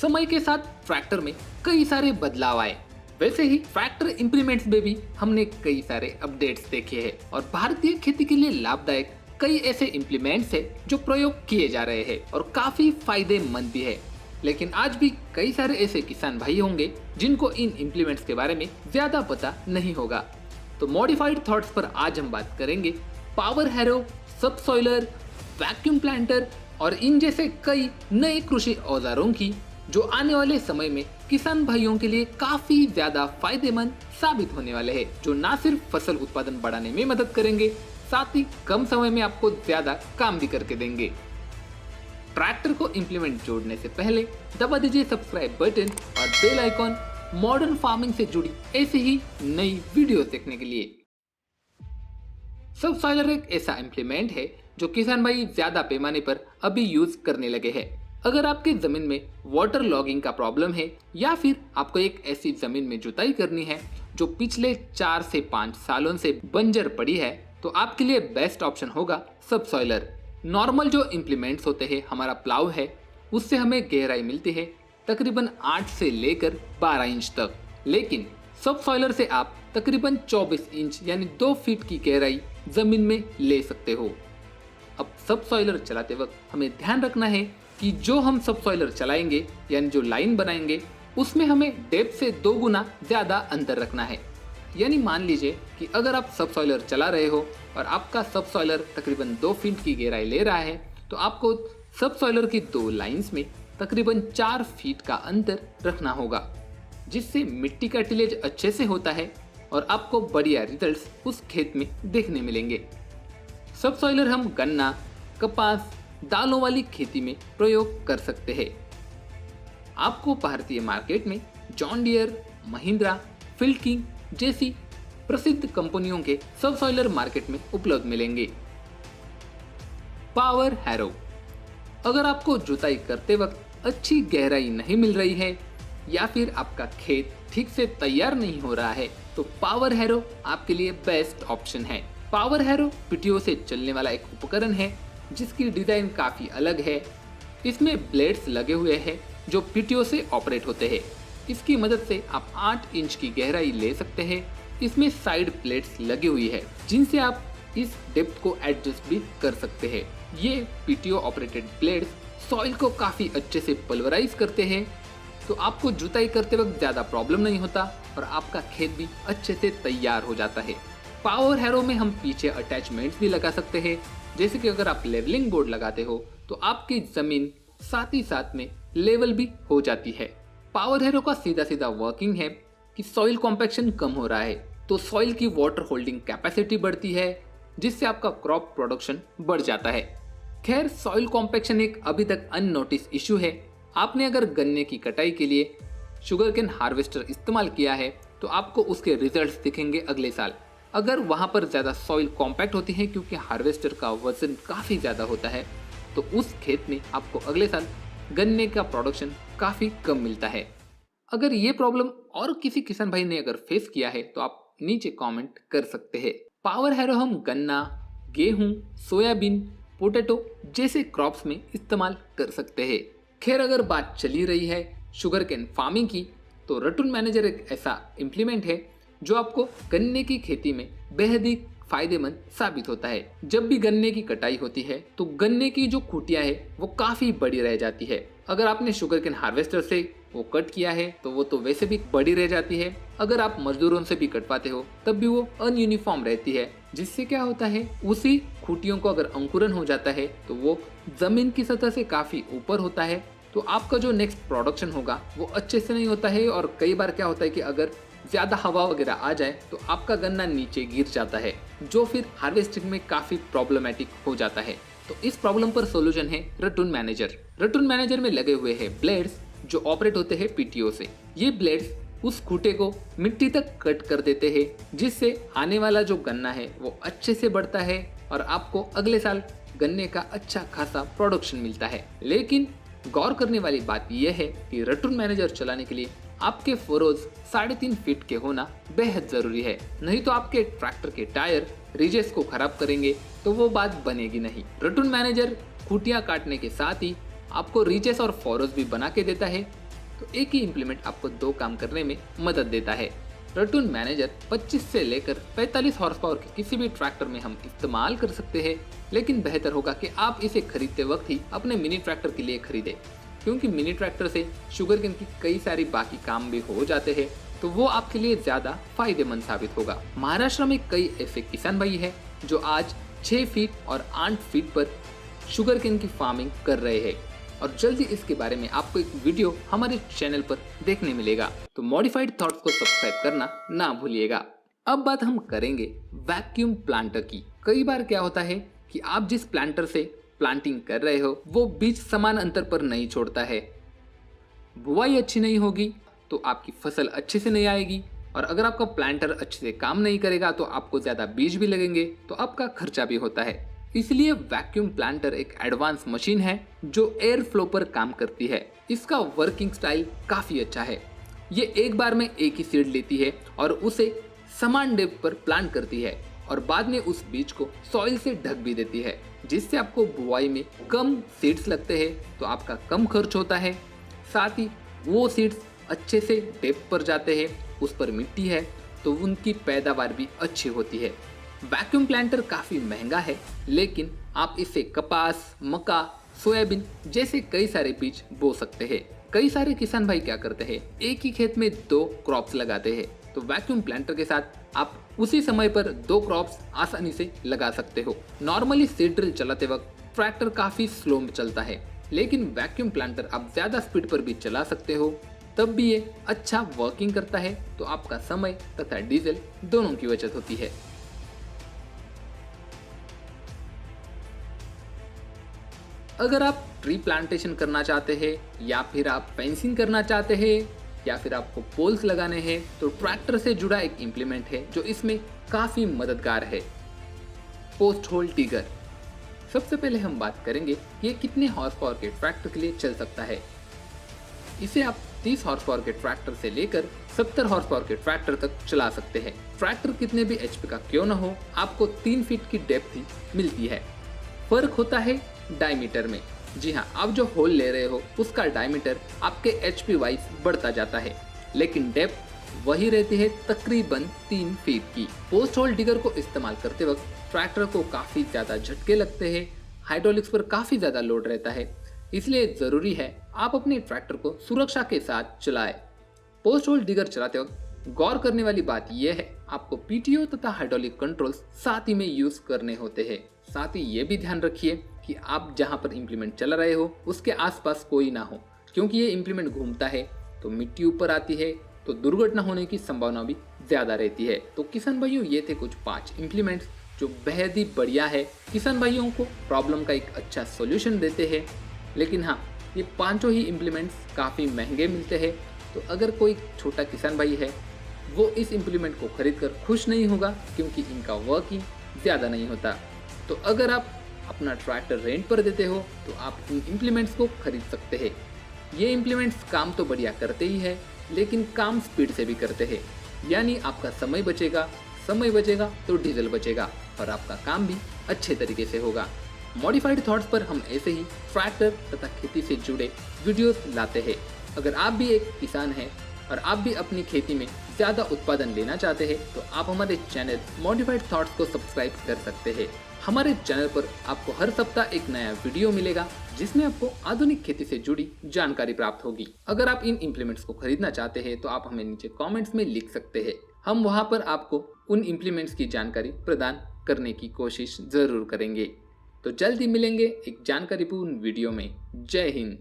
समय के साथ ट्रैक्टर में कई सारे बदलाव आए, वैसे ही ट्रैक्टर इंप्लीमेंट्स में भी हमने कई सारे अपडेट्स देखे हैं और भारतीय खेती के लिए लाभदायक कई ऐसे इंप्लीमेंट्स हैं जो प्रयोग किए जा रहे हैं और काफी फायदेमंद भी है। लेकिन आज भी कई सारे ऐसे किसान भाई होंगे जिनको इन इंप्लीमेंट्स के बारे में ज्यादा पता नहीं होगा। तो मॉडिफाइड थॉट्स पर आज हम बात करेंगे power harrow, subsoiler, vacuum planter और इन जैसे कई नए कृषि औजारों की, जो आने वाले समय में किसान भाइयों के लिए काफी ज्यादा फायदेमंद साबित होने वाले हैं, जो ना सिर्फ फसल उत्पादन बढ़ाने में मदद करेंगे, साथ ही कम समय में आपको ज्यादा काम भी करके देंगे। ट्रैक्टर को इंप्लीमेंट जोड़ने से पहले दबा दीजिए सब्सक्राइब बटन और बेल आइकॉन मॉडर्न फार्मिंग से जुड़ी ऐसे ही नई वीडियो देखने के लिए। सबसॉइलर एक ऐसा इंप्लीमेंट है जो किसान भाई ज्यादा पैमाने पर अभी यूज करने लगे हैं। अगर आपके जमीन में वाटर लॉगिंग का प्रॉब्लम है या फिर आपको एक ऐसी जमीन में जुताई करनी है जो पिछले 4 से 5 सालों से बंजर पड़ी है, तो आपके लिए बेस्ट ऑप्शन होगा सबसॉइलर। नॉर्मल जो इंप्लीमेंट्स होते हैं, हमारा प्लाव है, उससे हमें गहराई मिलती है तकरीबन 8 से लेकर 12 इंच तक, लेकिन सबसॉइलर से आप तकरीबन 24 इंच यानी 2 फीट की गहराई जमीन में ले सकते हो। अब सबसॉइलर चलाते वक्त हमें ध्यान रखना है कि जो हम सबसॉइलर चलाएंगे यानी जो लाइन बनाएंगे उसमें हमें डेप्थ से 2 गुना ज्यादा अंतर रखना है। यानी मान लीजिए कि अगर आप सबसॉइलर चला रहे हो और आपका सबसॉइलर तकरीबन 2 फीट की गहराई ले रहा है, तो आपको सबसॉइलर की 2 लाइंस में तकरीबन 4 फीट का अंतर रखना होगा, जिससे मिट्टी का टिलेज अच्छे से होता है और आपको बढ़िया रिजल्ट्स उस खेत में देखने मिलेंगे। सबसॉइलर हम गन्ना, कपास, दालों वाली खेती में प्रयोग कर सकते हैं। आपको भारतीय मार्केट में John Deere, Mahindra, field king जैसी प्रसिद्ध कंपनियों के सबसॉइलर मार्केट में उपलब्ध मिलेंगे। पावर हैरो, अगर आपको जुताई करते वक्त अच्छी गहराई नहीं मिल रही है या फिर आपका खेत ठीक से तैयार नहीं हो रहा है, तो पावर हैरो आपके लिए बेस्ट ऑप्शन है। पावर हैरो पीटीओ से चलने वाला एक उपकरण है जिसकी डिजाइन काफी अलग है। इसमें ब्लेड्स लगे हुए हैं जो पीटीओ से ऑपरेट होते हैं। इसकी मदद से आप 8 इंच की गहराई ले सकते हैं। इसमें साइड प्लेट्स लगी हुई है जिनसे आप इस डेप्थ को एडजस्ट भी कर सकते हैं। ये पीटीओ ऑपरेटेड ब्लेड्स सॉइल को काफी अच्छे से पल्वराइज करते हैं, तो आपको जुताई करते वक्त ज्यादा प्रॉब्लम नहीं होता और आपका खेत भी अच्छे से तैयार हो जाता है। पावर हैरो में हम पीछे अटैचमेंट्स भी लगा सकते हैं, जैसे कि अगर आप लेवलिंग बोर्ड लगाते हो तो आपकी जमीन साथ ही साथ में लेवल भी हो जाती है। पावर हैरो का सीधा सीधा वर्किंग है कि सॉइल कॉम्पैक्शन कम हो रहा है तो सॉइल की वाटर होल्डिंग कैपेसिटी बढ़ती है, जिससे आपका क्रॉप प्रोडक्शन बढ़ जाता है। खैर, सॉइल कॉम्पैक्शन एक अभी तक अननोटिस इश्यू है। आपने अगर गन्ने की कटाई के लिए शुगर केन हार्वेस्टर इस्तेमाल किया है तो आपको उसके रिजल्ट्स दिखेंगे अगले साल। अगर वहां पर ज्यादा सॉइल कॉम्पैक्ट होती है क्योंकि हार्वेस्टर का वजन काफी ज्यादा होता है, तो उस खेत में आपको अगले साल गन्ने का प्रोडक्शन काफी कम मिलता है। अगर ये प्रॉब्लम और किसी किसान भाई ने अगर फेस किया है तो आप नीचे कमेंट कर सकते हैं। पावर हैरो हम गन्ना, गेहूं, सोयाबीन, पोटैटो जैसे क्रॉप्स में इस्तेमाल कर सकते हैं। खैर, अगर बात चली रही है शुगर केन फार्मिंग की, तो रटून मैनेजर एक ऐसा इम्प्लीमेंट है जो आपको गन्ने की खेती में बेहद ही फायदेमंद साबित होता है। जब भी गन्ने की कटाई होती है तो गन्ने की जो खूंटियां है वो काफी बड़ी रह जाती है। अगर आपने शुगर केन हार्वेस्टर से वो कट किया है तो वो तो वैसे भी बड़ी रह जाती है। अगर आप मजदूरों से भी कटवाते हो तब भी वो अनयूनिफॉर्म रहती है, जिससे क्या होता है, उसी खूंटियों को अगर अंकुरन हो जाता है तो वो जमीन की सतह से काफी ऊपर होता है, तो आपका जो नेक्स्ट प्रोडक्शन होगा वो अच्छे से नहीं होता है। और कई बार क्या होता है कि अगर ज्यादा हवा वगैरह आ जाए तो आपका गन्ना नीचे गिर जाता है, जो फिर हार्वेस्टिंग में काफी प्रॉब्लमेटिक हो जाता है। तो इस प्रॉब्लम पर सोल्यूशन है रटून मैनेजर। रटून मैनेजर में लगे हुए हैं ब्लेड्स जो ऑपरेट होते हैं पीटीओ से। ये ब्लेड्स उस खूंटे को मिट्टी तक कट कर देते हैं, जिससे आने वाला जो गन्ना है वो अच्छे से बढ़ता है और आपको अगले साल गन्ने का अच्छा खासा प्रोडक्शन मिलता है। लेकिन गौर करने वाली बात यह है कि रटून मैनेजर चलाने के लिए आपके फरोज 3.5 फीट के होना बेहद जरूरी है, नहीं तो आपके ट्रैक्टर के टायर रिजेस को खराब करेंगे तो वो बात बनेगी नहीं। रटून मैनेजर खूंटियां काटने के साथ ही आपको रिजेस और फरोज भी बना के देता है, तो एक ही इम्प्लीमेंट आपको 2 काम करने में मदद देता है। रटून मैनेजर 25 से लेकर 45 हॉर्स पावर के किसी भी ट्रैक्टर में हम इस्तेमाल कर सकते हैं, लेकिन बेहतर होगा कि आप इसे खरीदते वक्त ही अपने मिनी ट्रैक्टर के लिए खरीदें, क्योंकि मिनी ट्रैक्टर से शुगरकेन की कई सारी बाकी काम भी हो जाते हैं, तो वो आपके लिए ज्यादा फायदेमंद साबित होगा। महाराष्ट्र में कई ऐसे किसान भाई हैं जो आज 6 फीट और 8 फीट पर शुगरकेन की फार्मिंग कर रहे हैं, और जल्दी इसके बारे में आपको एक वीडियो हमारे चैनल पर देखने मिलेगा। तो मॉडिफाइड थॉट्स को सब्सक्राइब करना ना भूलिएगा। अब बात हम करेंगे वैक्यूम प्लांटर की। कई बार क्या होता है कि आप जिस प्लांटर से प्लांटिंग कर रहे हो वो बीज समान अंतर पर नहीं छोड़ता है, बुवाई अच्छी नहीं होगी तो आपकी फसल अच्छे से नहीं आएगी, और अगर आपका प्लांटर अच्छे से काम नहीं करेगा तो आपको ज्यादा बीज भी लगेंगे, तो आपका खर्चा भी होता है। इसलिए वैक्यूम प्लांटर एक एडवांस मशीन है जो एयर फ्लो पर काम करती है। इसका वर्किंग स्टाइल काफी अच्छा है। ये एक बार में एक ही सीड लेती है और उसे समान डेप्थ पर प्लांट करती है, और बाद में उस बीज को सॉइल से ढक भी देती है, जिससे आपको बुआई में कम सीड्स लगते हैं, तो आपका कम खर्च होता है। साथ ही वो सीड्स अच्छे से डेप्थ पर जाते हैं, उस पर मिट्टी है तो उनकी पैदावार भी अच्छी होती है। वैक्यूम प्लांटर काफी महंगा है, लेकिन आप इससे कपास, मक्का, सोयाबीन जैसे कई सारे बीज बो सकते हैं। कई सारे किसान भाई क्या करते हैं, एक ही खेत में 2 क्रॉप्स लगाते हैं, तो वैक्यूम प्लांटर के साथ आप उसी समय पर 2 क्रॉप्स आसानी से लगा सकते हो। नॉर्मली सीड ड्रिल चलाते वक्त ट्रैक्टर काफी स्लो में चलता है, लेकिन वैक्यूम प्लांटर आप ज्यादा स्पीड पर भी चला सकते हो, तब भी ये अच्छा वर्किंग करता है, तो आपका समय तथा डीजल दोनों की बचत होती है। अगर आप ट्री प्लांटेशन करना चाहते हैं, या फिर आप फेंसिंग करना चाहते हैं, या फिर आपको पोल्स लगाने हैं, तो ट्रैक्टर से जुड़ा एक इम्प्लीमेंट है जो इसमें काफी मददगार है, पोस्ट होल डिगर। सबसे पहले हम बात करेंगे ये कितने हॉर्स पावर के ट्रैक्टर के लिए चल सकता है। इसे आप 30 हॉर्स पावर के ट्रैक्टर से लेकर 70 हॉर्स पावर के ट्रैक्टर तक चला सकते हैं। ट्रैक्टर कितने भी एचपी का क्यों न हो, आपको 3 फीट की डेप्थ ही मिलती है। फर्क होता है डायमीटर में। जी हाँ, आप जो होल ले रहे हो उसका डायमीटर आपके एचपी वाइज बढ़ता जाता है, लेकिन डेप्थ वही रहती है तकरीबन 3 फीट की। पोस्ट होल डिगर को इस्तेमाल करते वक्त ट्रैक्टर को काफी ज्यादा झटके लगते हैं, हाइड्रोलिक्स पर काफी ज्यादा लोड रहता है, इसलिए जरूरी है आप अपने ट्रैक्टर को सुरक्षा के साथ चलाएं। पोस्ट होल डिगर चलाते वक्त गौर करने वाली बात यह है, आपको पीटीओ तथा हाइड्रोलिक कंट्रोल्स साथ ही में यूज करने होते हैं। साथ ही ये भी ध्यान रखिए कि आप जहां पर इम्प्लीमेंट चला रहे हो उसके आसपास कोई ना हो, क्योंकि ये इम्प्लीमेंट घूमता है तो मिट्टी ऊपर आती है, तो दुर्घटना होने की संभावना भी ज्यादा रहती है। तो किसान भाइयों, ये थे कुछ 5 इम्प्लीमेंट्स जो बेहद ही बढ़िया है, किसान भाइयों को प्रॉब्लम का एक अच्छा सोल्यूशन देते हैं। लेकिन हाँ, ये 5 ही इम्प्लीमेंट्स काफ़ी महंगे मिलते हैं, तो अगर कोई छोटा किसान भाई है वो इस इम्प्लीमेंट को खरीद कर खुश नहीं होगा, क्योंकि इनका वर्किंग ज़्यादा नहीं होता। तो अगर आप अपना ट्रैक्टर रेंट पर देते हो तो आप इन इम्प्लीमेंट्स को खरीद सकते हैं। ये इम्प्लीमेंट्स काम तो बढ़िया करते ही है, लेकिन काम स्पीड से भी करते हैं, यानी आपका समय बचेगा तो डीजल बचेगा, और आपका काम भी अच्छे तरीके से होगा। मॉडिफाइड थॉट्स पर हम ऐसे ही ट्रैक्टर तथा खेती से जुड़े वीडियोस लाते हैं। अगर आप भी एक किसान हैं और आप भी अपनी खेती में ज़्यादा उत्पादन लेना चाहते हैं, तो आप हमारे चैनल मॉडिफाइड थॉट्स को सब्सक्राइब कर सकते हैं। हमारे चैनल पर आपको हर सप्ताह एक नया वीडियो मिलेगा, जिसमें आपको आधुनिक खेती से जुड़ी जानकारी प्राप्त होगी। अगर आप इन इम्प्लीमेंट्स को खरीदना चाहते हैं तो आप हमें नीचे कमेंट्स में लिख सकते हैं। हम वहां पर आपको उन इम्प्लीमेंट्स की जानकारी प्रदान करने की कोशिश जरूर करेंगे। तो जल्दी मिलेंगे एक जानकारीपूर्ण वीडियो में। जय हिंद।